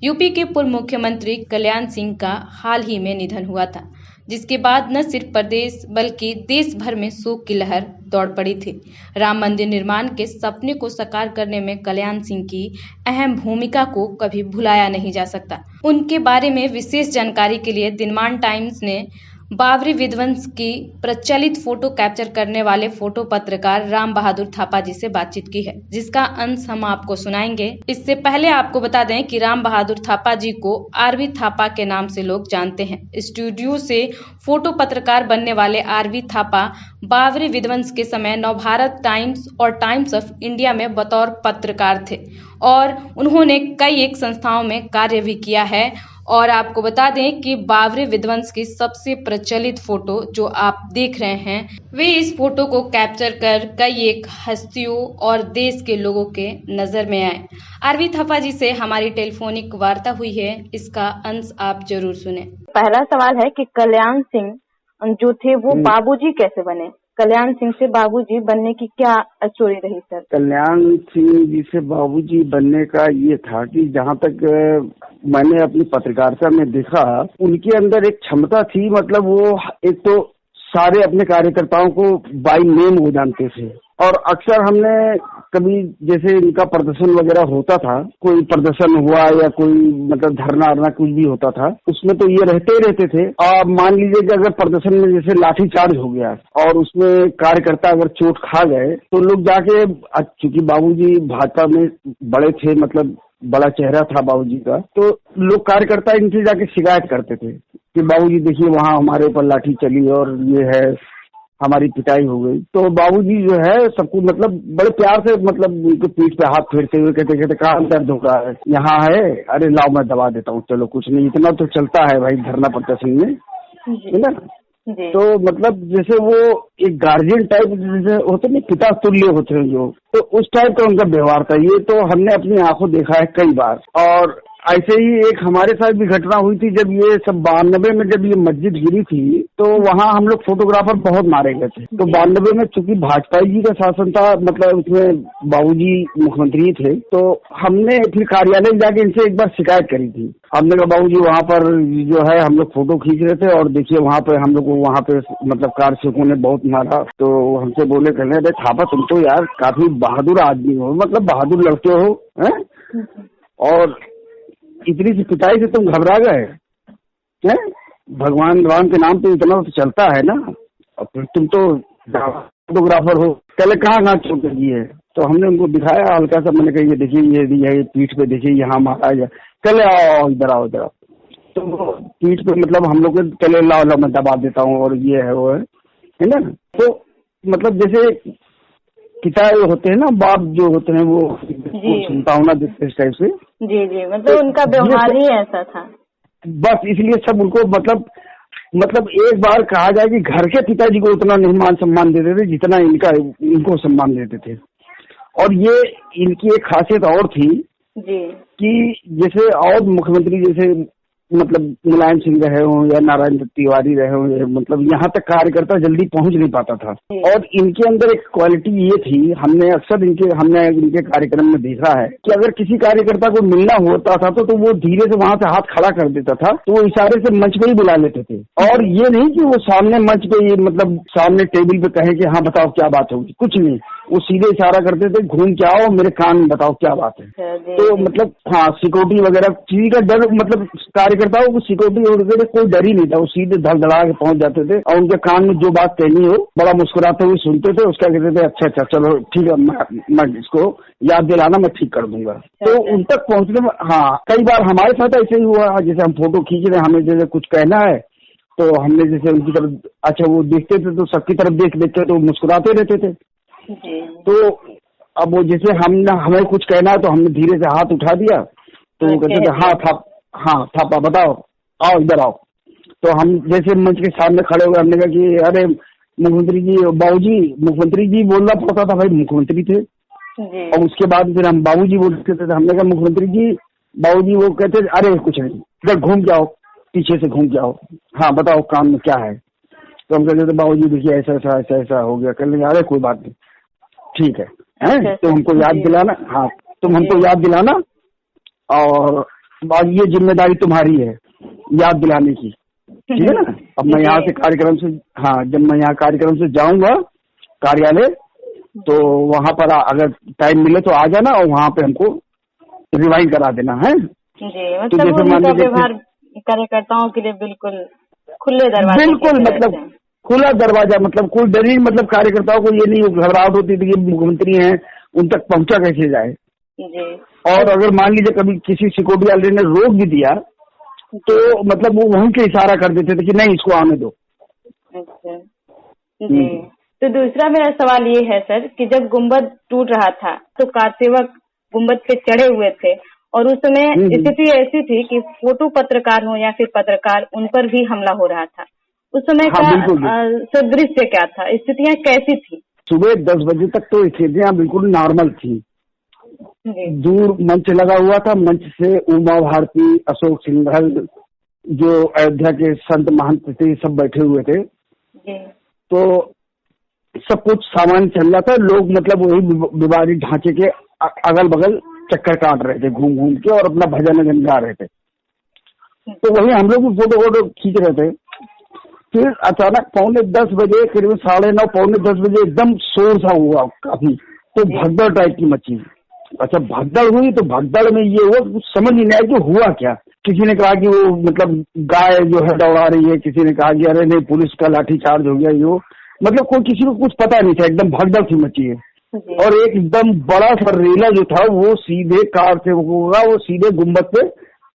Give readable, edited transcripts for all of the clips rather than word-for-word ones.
UP के पूर्व मुख्यमंत्री कल्याण सिंह का हाल ही में निधन हुआ था, जिसके बाद न सिर्फ प्रदेश बल्कि देश भर में शोक की लहर दौड़ पड़ी थी। राम मंदिर निर्माण के सपने को साकार करने में कल्याण सिंह की अहम भूमिका को कभी भुलाया नहीं जा सकता। उनके बारे में विशेष जानकारी के लिए दिनमान टाइम्स ने बाबरी विध्वंस की प्रचलित फोटो कैप्चर करने वाले फोटो पत्रकार राम बहादुर थापा जी से बातचीत की है, जिसका अंश हम आपको सुनाएंगे। इससे पहले आपको बता दें कि राम बहादुर थापा जी को आरवी थापा के नाम से लोग जानते हैं। स्टूडियो से फोटो पत्रकार बनने वाले आरवी थापा बाबरी विध्वंस के समय नवभारत टाइम्स और टाइम्स ऑफ इंडिया में बतौर पत्रकार थे और उन्होंने कई एक संस्थाओं में कार्य भी किया है। और आपको बता दें कि बाबरी विध्वंस की सबसे प्रचलित फोटो जो आप देख रहे हैं, वे इस फोटो को कैप्चर कर कई एक हस्तियों और देश के लोगों के नजर में आए। आरवी थापा जी से हमारी टेलीफोनिक वार्ता हुई है, इसका अंश आप जरूर सुने। पहला सवाल है कि कल्याण सिंह जो थे वो बाबूजी कैसे बने? कल्याण सिंह से बाबूजी बनने की क्या स्टोरी रही सर? कल्याण सिंह जी से बाबूजी बनने का ये था कि जहाँ तक मैंने अपनी पत्रकारिता में देखा, उनके अंदर एक क्षमता थी। मतलब वो एक तो सारे अपने कार्यकर्ताओं को बाय नेम वो जानते थे और अक्सर हमने कभी जैसे इनका प्रदर्शन वगैरह होता था, कोई प्रदर्शन हुआ या कोई मतलब धरना अरना कुछ भी होता था, उसमें तो ये रहते ही रहते थे। और मान लीजिए कि अगर प्रदर्शन में जैसे लाठी चार्ज हो गया और उसमें कार्यकर्ता अगर चोट खा गए तो लोग जाके, चूंकि बाबूजी भाजपा में बड़े थे, मतलब बड़ा चेहरा था बाबूजी का, तो लोग कार्यकर्ता इनसे जाके शिकायत करते थे कि बाबूजी देखिए वहाँ हमारे ऊपर लाठी चली और ये है, हमारी पिटाई हो गई। तो बाबूजी जो है सबको मतलब बड़े प्यार से मतलब उनके पीठ पे हाथ फेरते हुए कहते कहाँ दर्द हो रहा है? यहाँ है, अरे लाओ मैं दबा देता हूँ, चलो कुछ नहीं, इतना तो चलता है भाई धरना प्रदर्शन में, है ना। तो मतलब जैसे वो एक गार्जियन टाइप जैसे होते नहीं, पिता तुल्य होते हैं जो, तो उस टाइप का उनका व्यवहार था। ये तो हमने अपनी आंखों देखा है कई बार। और ऐसे ही एक हमारे साथ भी घटना हुई थी जब ये सब 92 में जब ये मस्जिद गिरी थी, तो वहाँ हम लोग फोटोग्राफर बहुत मारे गए थे। तो 92 में चूंकि भाजपा जी का शासन था, मतलब उसमें बाबूजी मुख्यमंत्री थे, तो हमने फिर कार्यालय जाके इनसे एक बार शिकायत करी थी। हमने कहा बाबूजी वहाँ पर जो है हम लोग फोटो खींच रहे थे और देखिए वहाँ पे हम लोग को वहाँ पे मतलब कार सेवकों ने बहुत मारा। तो हमसे बोले, कहने अरे थापा तुम तो यार काफी बहादुर आदमी हो, मतलब बहादुर लड़के हो, हैं? और इतनी सी पिटाई से तुम घबरा गए हैं? भगवान राम के नाम पे इतना तो चलता है ना, और फिर तुम तो फोटोग्राफर हो, पहले कहाँ चोट लगी है? तो हमने उनको दिखाया हल्का सा, मैंने कहा ये देखिए ये पीठ पे देखिए यहाँ मारा है, चले आओ इधर आओ इधर आओ। तो पीठ पे मतलब हम लोग चले लाओ मैं दबा देता हूँ और ये है वो है ना। तो मतलब जैसे पिता होते हैं ना, बाप जो होते हैं वो संतावना देते इस टाइप से। जी जी, मतलब उनका व्यवहार ही ऐसा था। बस इसलिए सब उनको मतलब एक बार कहा जाए कि घर के पिताजी को उतना नहीं मान सम्मान देते थे जितना इनको सम्मान देते थे। और ये इनकी एक खासियत और थी जी, कि जैसे और मुख्यमंत्री जैसे मतलब मुलायम सिंह रहे हों या नारायण तिवारी रहे हों, मतलब यहाँ तक कार्यकर्ता जल्दी पहुंच नहीं पाता था। और इनके अंदर एक क्वालिटी ये थी, हमने अक्सर इनके कार्यक्रम में देखा है कि अगर किसी कार्यकर्ता को मिलना होता था तो वो धीरे से वहां से हाथ खड़ा कर देता था, तो वो इशारे से मंच पे ही बुला लेते थे। और ये नहीं कि वो सामने मंच पे मतलब सामने टेबल पे कहे कि हाँ बताओ क्या बात होगी, कुछ नहीं, वो सीधे इशारा करते थे, घूम के आओ मेरे कान में बताओ क्या बात है। तो मतलब हाँ, सिक्योरिटी वगैरह चीज का डर, मतलब कार्यकर्ताओं को सिक्योरिटी वगैरह कोई डर ही नहीं था, वो सीधे धड़धड़ा के पहुंच जाते थे और उनके कान में जो बात कहनी हो बड़ा मुस्कुराते हुए सुनते थे, उसका कहते थे अच्छा चलो ठीक है, मैं इसको याद दिलाना, मैं ठीक कर दूंगा। तो उन तक पहुंचने में हाँ कई बार हमारे साथ ऐसे ही हुआ, जैसे हम फोटो खींच रहे, हमें जैसे कुछ कहना है तो हमने जैसे उनकी तरफ, अच्छा वो देखते थे तो सबकी तरफ देख लेते तो मुस्कुराते रहते थे। तो अब वो जैसे हमें कुछ कहना है तो हमने धीरे से हाथ उठा दिया, तो वो कहते थे हाँ थापा बताओ, आओ इधर आओ। तो हम जैसे मंच के सामने खड़े हुए, हमने कहा कि अरे मुख्यमंत्री जी, बाबूजी, मुख्यमंत्री जी बोलना पड़ता था भाई, मुख्यमंत्री थे। और उसके बाद फिर हम बाबूजी बोलते थे, हमने कहा मुख्यमंत्री जी, बाबूजी, वो कहते अरे कुछ नहीं, इधर घूम जाओ, पीछे से घूम जाओ, हाँ बताओ काम में क्या है। तो हम कहते थे बाबूजी देखिए ऐसा हो गया, कर लेंगे, अरे कोई बात नहीं ठीक है, तो हमको याद दिलाना, हाँ तुम हमको याद दिलाना और और ये जिम्मेदारी तुम्हारी है याद दिलाने की, ठीक है ना। अब मैं यहाँ से कार्यक्रम से, हाँ, जब मैं यहाँ कार्यक्रम से जाऊंगा कार्यालय, तो वहाँ पर अगर टाइम मिले तो आ जाना और वहाँ पे हमको रिवाइंड करा देना है जी। तो मतलब जैसे मान उनका लीजिए व्यवहार कार्यकर्ताओं के लिए बिल्कुल खुले दरवाजे, बिल्कुल मतलब खुला दरवाजा, मतलब कोई डर ही, मतलब कार्यकर्ताओं को ये नहीं घबराहट होती थी कि मुख्यमंत्री हैं उन तक पहुंचा कैसे जाए जी। और अगर मान लीजिए कभी किसी सिक्योरिटी वाले ने रोक भी दिया तो मतलब वो वहीं के इशारा कर देते थे कि नहीं इसको आने दो। अच्छा जी। तो दूसरा मेरा सवाल ये है सर कि जब गुम्बद टूट रहा था तो कारसेवक गुम्बद पे चढ़े हुए थे और उस समय स्थिति ऐसी थी कि फोटो पत्रकार हो या फिर पत्रकार, उन पर भी हमला हो रहा था। उस समय का दृश्य क्या था, स्थितियाँ कैसी थी? सुबह 10 बजे तक तो स्थितियाँ बिल्कुल नॉर्मल थी। दूर मंच लगा हुआ था, मंच से उमा भारती, अशोक सिंघल, जो अयोध्या के संत महंत थे, सब बैठे हुए थे जी। तो सब कुछ सामान चल रहा था। लोग मतलब वही विवादित ढांचे के अगल बगल चक्कर काट रहे थे घूम घूम के और अपना भजन गा रहे थे। तो वही हम लोग भी फोटो खींच रहे थे। फिर अचानक 9:45 बजे, करीब 9:30 पौने 10 बजे एकदम शोर सा हुआ काफी, तो भगदड़ टाइप की मची। अच्छा, भगदड़ हुई तो भगदड़ में ये हुआ कुछ समझ नहीं आया कि हुआ क्या। किसी ने कहा कि वो मतलब गाय जो है दौड़ा रही है, किसी ने कहा कि अरे नहीं पुलिस का लाठीचार्ज हो गया, यो मतलब कोई किसी को कुछ पता नहीं था, एकदम भगदड़ सी मची है। और एक एकदम बड़ा सा रेला जो था वो सीधे कार से होगा, वो सीधे गुम्बद पे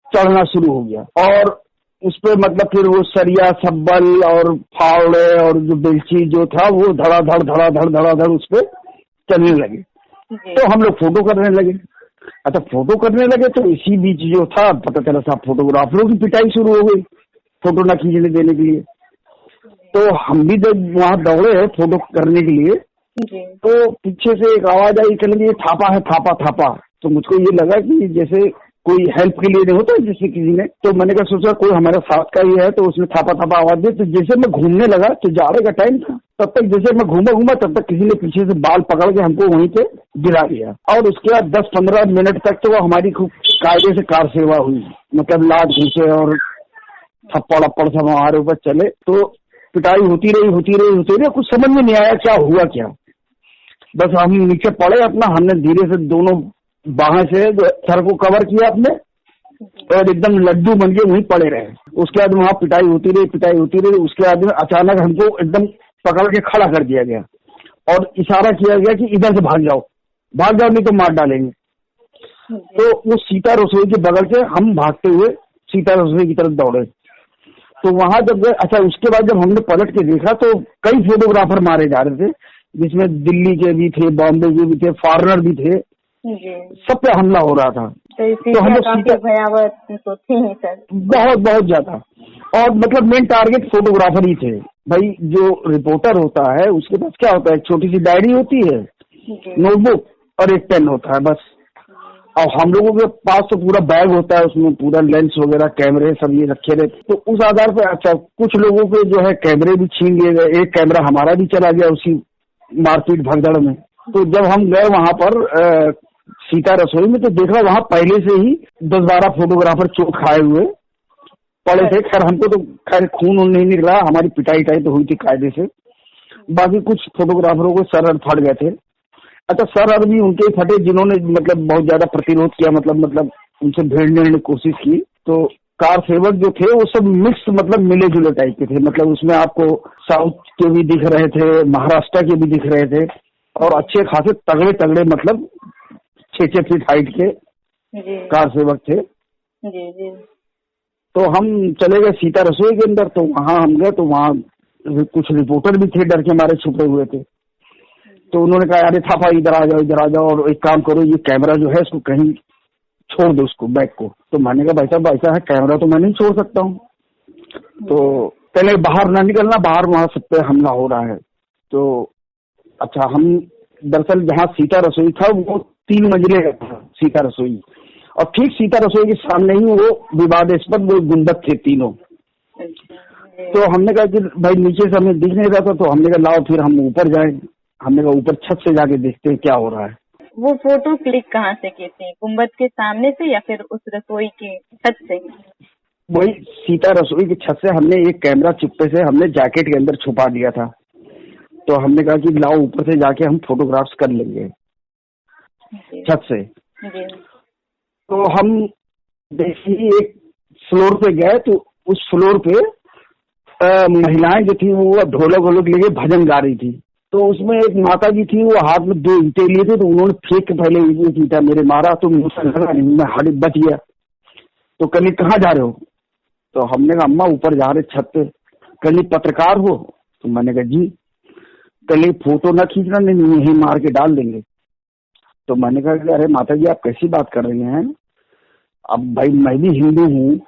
चढ़ना शुरू हो गया और उस पे मतलब फिर वो सरिया सब्बल और फावड़े और जो बेलची जो था वो धड़ाधड़ उस पे चलने लगे। तो हम लोग फोटो करने लगे। अच्छा, फोटो करने लगे तो इसी बीच जो था पता चला साहब फोटोग्राफरों की पिटाई शुरू हो गई फोटो न खींचने देने के लिए। तो हम भी जब वहाँ दौड़े फोटो करने के लिए तो पीछे से एक आवाज आई, चलेंगे थापा है, थापा थापा। तो मुझको ये लगा कि जैसे कोई हेल्प के लिए नहीं होता जैसे किसी ने, तो मैंने कहा सोचा कोई हमारे साथ का ही है, तो उसने थापा थापा आवाज दी। तो जैसे मैं घूमने लगा तो जाड़े का टाइम था, तब तक जैसे मैं घूमा तब तक किसी ने पीछे से बाल पकड़ के हमको वहीं पे गिरा दिया और उसके बाद 10-15 मिनट तक तो वो हमारी खूब कायदे से कार सेवा हुई, मतलब लात घूसे और थप्पड़ अप्पड़ सब हमारे ऊपर चले। तो पिटाई होती रही, कुछ समझ में नहीं आया क्या हुआ क्या। बस हम नीचे पड़े अपना, हमने धीरे से दोनों बाहें से सर को कवर किया अपने और एकदम लड्डू बन के वहीं पड़े रहे। उसके बाद वहाँ पिटाई होती रही। उसके बाद में अचानक हमको एकदम पकड़ के खड़ा कर दिया गया और इशारा किया गया कि इधर से भाग जाओ नहीं तो मार डालेंगे। तो वो सीता रसोई के बगल से हम भागते हुए सीता रसोई की तरफ दौड़े। तो वहां जब गए, अच्छा उसके बाद जब हमने पलट के देखा तो कई फोटोग्राफर मारे जा रहे थे, जिसमें दिल्ली के भी थे, बॉम्बे के भी थे, फॉरेनर भी थे, सब पे हमला हो रहा था। तो हम लोग भयावह तो थे ही सर, बहुत ज्यादा। और मतलब मेन टारगेट फोटोग्राफर ही थे भाई। जो रिपोर्टर होता है उसके पास क्या होता है, एक छोटी सी डायरी होती है, नोटबुक और एक पेन होता है बस। और हम लोगों के पास तो पूरा बैग होता है, उसमें पूरा लेंस वगैरह कैमरे सब ये रखे रहते। तो उस आधार पर अच्छा कुछ लोगों के जो है कैमरे भी छीन लिए गए, एक कैमरा हमारा भी चला गया उसी मारपीट भगदड़ में। तो जब हम गए वहां पर सीता रसोई में तो देखा वहां पहले से ही 10-12 फोटोग्राफर चोट खाए हुए पड़े थे। खैर हमको तो खैर खून नहीं निकला, हमारी पिटाई तो हुई थी कायदे से। बाकी कुछ फोटोग्राफरों को सर फट गए थे। अच्छा, सर भी उनके फटे जिन्होंने मतलब बहुत ज्यादा प्रतिरोध किया, मतलब उनसे भिड़ने की कोशिश की। तो कार सेवक जो थे वो सब मिक्स मतलब मिले जुले टाइप के थे, मतलब उसमें आपको साउथ के भी दिख रहे थे, महाराष्ट्र के भी दिख रहे थे और अच्छे खासे तगड़े मतलब 6 फीट हाइट के कार सेवक थे। जी। तो हम चले गए सीता रसोई के अंदर। तो वहां हम गए तो वहां कुछ रिपोर्टर भी थे, डर के मारे छुपे हुए थे। तो उन्होंने कहा अरे थापा इधर आ जाओ और एक काम करो, ये कैमरा जो है इसको कहीं छोड़ दो, उसको बैग को। तो मैंने कहा भाई साहब ऐसा है, कैमरा तो मैं नहीं छोड़ सकता हूँ। तो पहले बाहर ना निकलना, बाहर वहां सब पे हमला हो रहा है। तो अच्छा, हम दरअसल जहाँ सीता रसोई था वो 3 मंजिले का था सीता रसोई, और ठीक सीता रसोई के सामने ही वो विवादास्पद वो गुंबद थे तीनों। तो हमने कहा कि भाई नीचे से हमें दिख नहीं रहा था, तो हमने कहा लाओ फिर हम ऊपर जाए। हमने कहा ऊपर छत से जाके देखते हैं क्या हो रहा है। वो फोटो क्लिक कहाँ से की थी, गुम्बद के सामने से या फिर उस रसोई के छत से? वही सीता रसोई की छत से हमने एक कैमरा चुप्पे से हमने जैकेट के अंदर छुपा दिया था। तो हमने कहा कि लाओ ऊपर से जाके हम फोटोग्राफ्स कर लेंगे छत से। तो हम देखिए एक फ्लोर पे गए तो उस फ्लोर पे महिलाएं जो थी वो ढोलक वोलक लेके भजन गा रही थी। तो उसमें एक माता जी थी, वो हाथ में 2 ईंटें लिए थे, तो उन्होंने फेंक के पहले एक ईंटा मेरे मारा तो मुझसे लगा नहीं, मैं हाथ बच गया। तो कल कहाँ जा रहे हो? तो हमने कहा अम्मा ऊपर जा रहे छत पे। कल पत्रकार हो? तो मैंने कहा जी। कल फोटो ना खींचना, नहीं यही मार के डाल देंगे। तो मैंने कहा कि अरे माता जी आप कैसी बात कर रही हैं, अब भाई मैं भी हिंदू हूँ।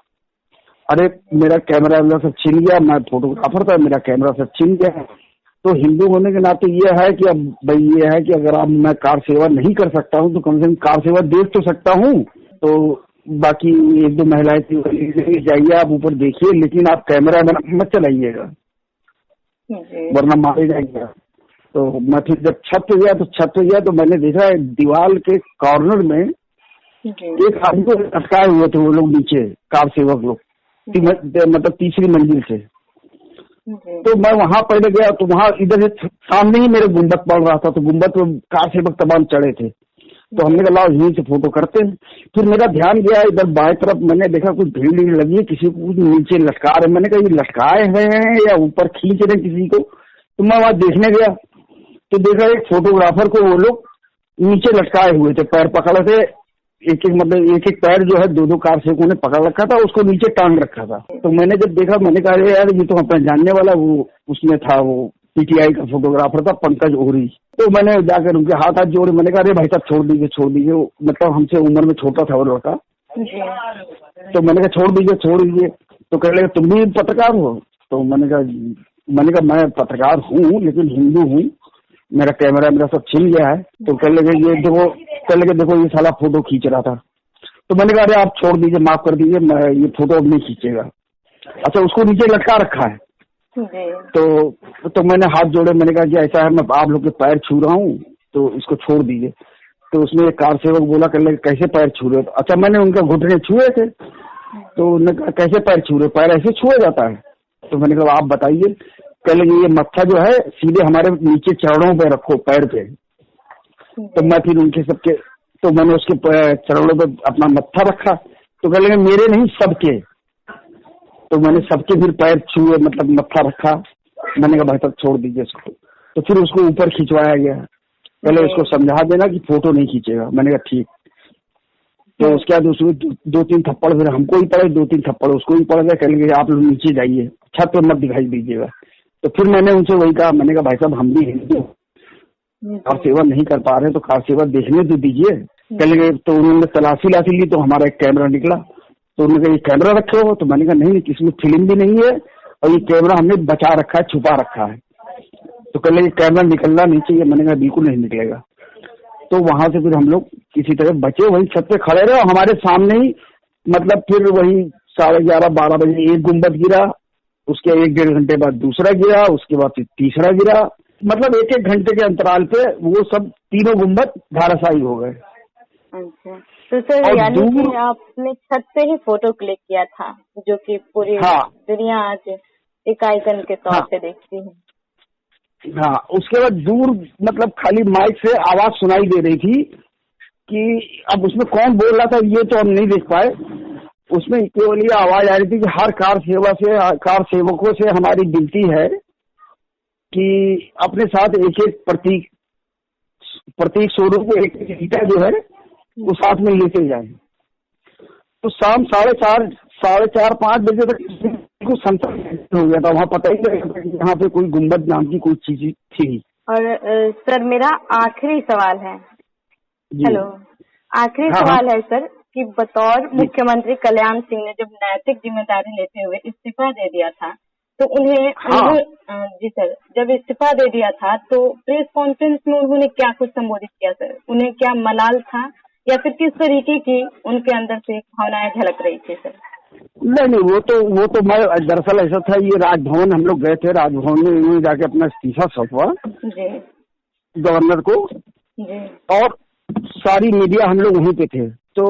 अरे मेरा कैमरा सब छिन गया, मैं फोटोग्राफर था, मेरा कैमरा सब छिन गया। तो हिंदू होने के नाते ये है कि अब भाई ये है कि अगर आप मैं कार सेवा नहीं कर सकता हूँ तो कम से कम कार सेवा देख तो सकता हूँ। तो बाकी 1-2 महिलाएं थी, जाइए आप ऊपर देखिए, लेकिन आप कैमरा मत चलाइएगा वरना मारे जाएगा। तो मैं फिर जब छत पे गया तो मैंने देखा दीवार के कॉर्नर में एक आदमी को लटकाए हुए थे वो लोग नीचे, कार सेवक लोग, मतलब 3री मंजिल से। तो मैं वहां पहले गया तो वहां इधर सामने ही मेरे गुम्बद पड़ रहा था, तो गुम्बद पे कार सेवक तमाम चढ़े थे। तो हमने कहा लाओ यहीं से फोटो करते हैं। फिर मेरा ध्यान गया इधर बाएं तरफ, मैंने देखा कुछ भीड़ लगी है, किसी को कुछ नीचे लटका रहे। मैंने कहा ये लटकाए हैं या ऊपर खींच रहे किसी को। तो मैं वहां देखने गया तो देखा एक फोटोग्राफर को वो लोग नीचे लटकाए हुए थे, पैर पकड़े थे, एक एक पैर जो है 2-2 कार सेवकों ने पकड़ रखा था, उसको नीचे टांग रखा था। तो मैंने जब देखा मैंने कहा यार ये तो अपना जानने वाला वो उसमें था, वो पीटीआई का फोटोग्राफर था पंकज ओरी। तो मैंने जाकर उनके हाथ जोड़े, मैंने कहा अरे भाई साहब छोड़ दीजिए। मतलब हमसे उम्र में छोटा था वो लड़का। तो मैंने कहा छोड़ दीजिए। तो कह लगे तुम भी पत्रकार हो? तो मैंने कहा मैं पत्रकार हूँ लेकिन हिंदू हूँ, मेरा कैमरा मेरा सब छिन गया है। तो कह लगे देखो ये साला फोटो खींच रहा था। तो मैंने कहा अरे आप छोड़ दीजिए, माफ कर दीजिए, मैं ये फोटो अब नहीं खींचेगा। अच्छा उसको नीचे लटका रखा है। तो मैंने हाथ जोड़े, मैंने कहा कि ऐसा है मैं आप लोग के पैर छू रहा हूँ तो इसको छोड़ दीजिए। तो उसमें एक कार सेवक बोला कर लगे कैसे पैर छू रहे हो? अच्छा मैंने उनका घुटने छुए थे। तो उन्होंने कहा कैसे पैर छू रहे, पैर ऐसे छुआ जाता है? तो मैंने कहा आप बताइए। कह लगे ये मत्था जो है सीधे हमारे नीचे चरणों पे रखो, पैर पे। तो मैं फिर उनके सबके तो मैंने उसके चरणों पे अपना मत्था रखा। तो कह लगे मेरे नहीं सबके। तो मैंने सबके फिर पैर छुए, मतलब मत्था रखा। मैंने कहा भाई तक छोड़ दीजिए इसको। तो फिर उसको ऊपर खिंचवाया गया, पहले उसको समझा देना कि फोटो नहीं खींचेगा। मैंने कहा ठीक। तो उसके बाद उसमें 2-3 थप्पड़ फिर हमको ही पड़े, 2-3 थप्पड़ उसको ही पड़ गए। कह लगे आप लोग नीचे जाइए, छत पे मत दिखाई दीजिएगा। तो फिर मैंने उनसे वही कहा, मैंने कहा भाई साहब हम भी हिंदू कार सेवा नहीं कर पा रहे तो कार सेवा देखने तो दीजिए। कह लगे तो उन्होंने तलाशी ली तो हमारा एक कैमरा निकला। तो उन्होंने कहा ये कैमरा रखे हो? तो मैंने कहा नहीं, इसमें फिल्म भी नहीं है और ये कैमरा हमने बचा रखा है, छुपा रखा है। तो कह लगे कैमरा निकलना नहीं चाहिए। मैंने कहा बिल्कुल नहीं निकलेगा। तो वहां से फिर हम लोग किसी तरह बचे, वही छत पे खड़े रहे। हमारे सामने ही मतलब फिर वही 11:30-12 बजे एक गुम्बद गिरा, उसके 1-1.5 घंटे बाद दूसरा गिरा, उसके बाद फिर तीसरा गिरा। मतलब 1-1 घंटे के अंतराल पे वो सब तीनों गुम्बद धराशायी हो गए। अच्छा तो सर यानी कि आपने छत से ही फोटो क्लिक किया था, जो कि पूरी दुनिया आज एक आइकन के तौर पे देखती है। हाँ उसके बाद दूर मतलब खाली माइक से आवाज सुनाई दे रही थी कि अब उसमें कौन बोल रहा था ये तो हम नहीं देख पाए। उसमें केवल ये आवाज आ रही थी कि हर कार सेवकों से हमारी विनती है कि अपने साथ एक प्रतीक स्वरूप को एक ईटा जो है वो साथ में लेते जाए। तो शाम 4:30-5 बजे तक कुछ संतर्क हो गया था, वहाँ पता ही नहीं यहाँ पे कोई गुम्बद नाम की कोई चीज थी। और सर मेरा आखिरी सवाल है, हेलो आखिरी सवाल है सर कि बतौर मुख्यमंत्री कल्याण सिंह ने जब नैतिक जिम्मेदारी लेते हुए इस्तीफा दे दिया था तो उन्हें जी सर जब इस्तीफा दे दिया था तो प्रेस कॉन्फ्रेंस में उन्होंने क्या कुछ संबोधित किया सर? उन्हें क्या मलाल था या फिर किस तरीके की उनके अंदर से भावनाएं झलक रही थी सर? नहीं वो तो मैं दरअसल ऐसा था, ये राजभवन हम लोग गए थे, राजभवन में इन्होंने जाके अपना इस्तीफा सौंपा गवर्नर को। और सारी मीडिया हम लोग वहीं पे थे। तो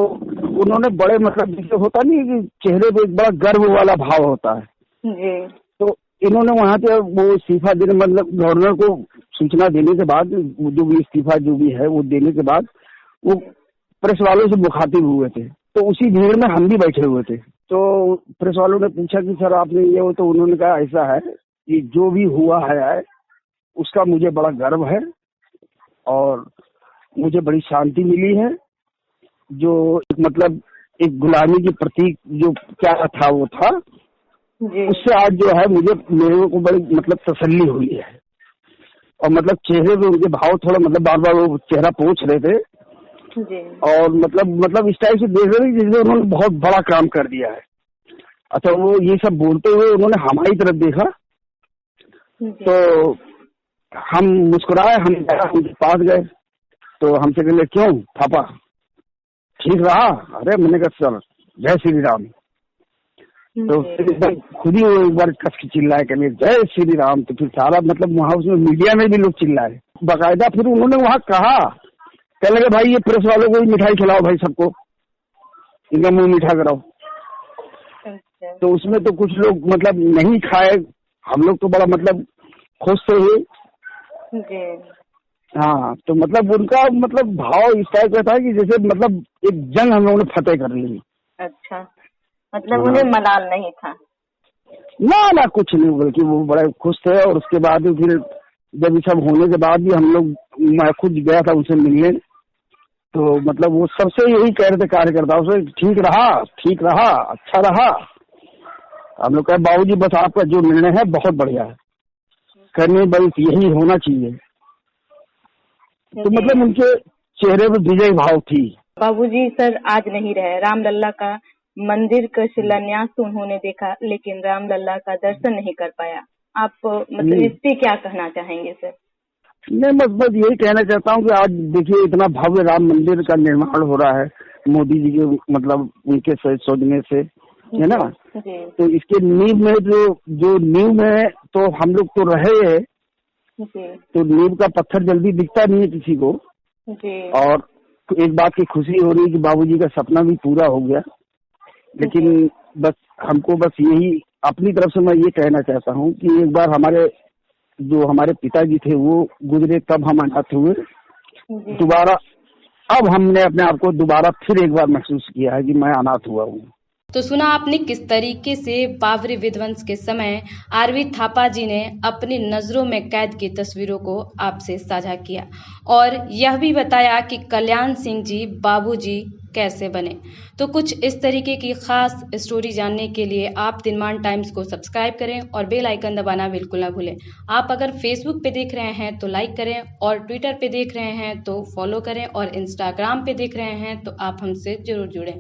उन्होंने बड़े मतलब जैसे होता नहीं कि चेहरे पे एक बड़ा गर्व वाला भाव होता है, जी तो इन्होंने वहाँ पे वो इस्तीफा देने मतलब गवर्नर को सूचना देने के बाद जो भी इस्तीफा जो भी है वो देने के बाद वो प्रेस वालों से मुखातिब हुए थे। तो उसी भीड़ में हम भी बैठे हुए थे। तो प्रेस वालों ने पूछा कि सर आपने ये हो, तो उन्होंने कहा ऐसा है कि जो भी हुआ है उसका मुझे बड़ा गर्व है और मुझे बड़ी शांति मिली है। जो मतलब एक गुलामी की प्रतीक जो क्या था वो था, जी उससे आज जो है मेरे को बड़ी मतलब तसल्ली हुई है। और मतलब चेहरे पे उनके भाव थोड़ा मतलब बार बार वो चेहरा पोंछ रहे थे जी और मतलब इस टाइप से देख रहे थे जैसे उन्होंने बहुत बड़ा काम कर दिया है। अच्छा, वो ये सब बोलते हुए उन्होंने हमारी तरफ देखा जी तो हम मुस्कुराए, हम उनके पास गए तो हमसे कहले क्यों थापा ठीक रहा? अरे मैंने कहा सर जय श्री राम। तो जी फिर एकदम खुद ही वो एक बार कस के चिल्लाए कहने जय श्री राम। तो फिर सारा मतलब वहाँ उसमें मीडिया में भी लोग चिल्लाए बाकायदा। फिर उन्होंने वहाँ कहा, कहने लगे भाई ये प्रेस वालों को भी मिठाई खिलाओ भाई, सबको इनका मुंह मीठा कराओ। अच्छा तो उसमें तो कुछ लोग मतलब नहीं खाए, हम लोग तो बड़ा मतलब खुश थे। जी हाँ, तो मतलब उनका मतलब भाव इस टाइप का था कि जैसे मतलब एक जंग हम लोगों ने फतेह कर ली। अच्छा, मतलब हाँ। उन्हें मलाल नहीं था। ना कुछ नहीं, बल्कि वो बड़े खुश थे। और उसके बाद भी फिर जब ये सब होने के बाद भी हम लोग, मैं खुद गया था उनसे मिलने, तो मतलब वो सबसे यही कह रहे थे कार्यकर्ताओं से ठीक रहा अच्छा रहा। हम लोग कहे बाबूजी बस आपका जो निर्णय है बहुत बढ़िया है, करने बस यही होना चाहिए। तो मतलब उनके चेहरे पे विजय भाव थी। बाबूजी सर आज नहीं रहे। रामलला का मंदिर का शिलान्यास तो उन्होंने देखा, लेकिन रामलला का दर्शन नहीं कर पाया। आप मतलब इस पे क्या कहना चाहेंगे सर? मैं बस यही कहना चाहता हूँ कि आज देखिए इतना भव्य राम मंदिर का निर्माण हो रहा है मोदी जी के मतलब उनके सोचने से, है ना। जी तो इसके नींव में जो नींव में तो हम लोग तो रहे हैं, जी तो नींव का पत्थर जल्दी दिखता नहीं है किसी को। जी और एक बात की खुशी हो रही है कि बाबूजी का सपना भी पूरा हो गया। लेकिन बस हमको बस यही अपनी तरफ से मैं ये कहना चाहता हूँ कि एक बार हमारे पिताजी थे वो गुजरे, तब हम अनाथ हुए दोबारा। अब हमने अपने आप को दोबारा फिर एक बार महसूस किया है कि मैं अनाथ हुआ हूँ। तो सुना आपने किस तरीके से बाबरी विध्वंस के समय आरवी थापा जी ने अपनी नजरों में कैद की तस्वीरों को आपसे साझा किया और यह भी बताया कि कल्याण सिंह जी बाबूजी कैसे बने। तो कुछ इस तरीके की खास स्टोरी जानने के लिए आप दिनमान टाइम्स को सब्सक्राइब करें और बेल आइकन दबाना बिल्कुल ना भूलें। आप अगर फेसबुक पे देख रहे हैं तो लाइक करें और ट्विटर पे देख रहे हैं तो फॉलो करें और इंस्टाग्राम पे देख रहे हैं तो आप हमसे जरूर जुड़ें।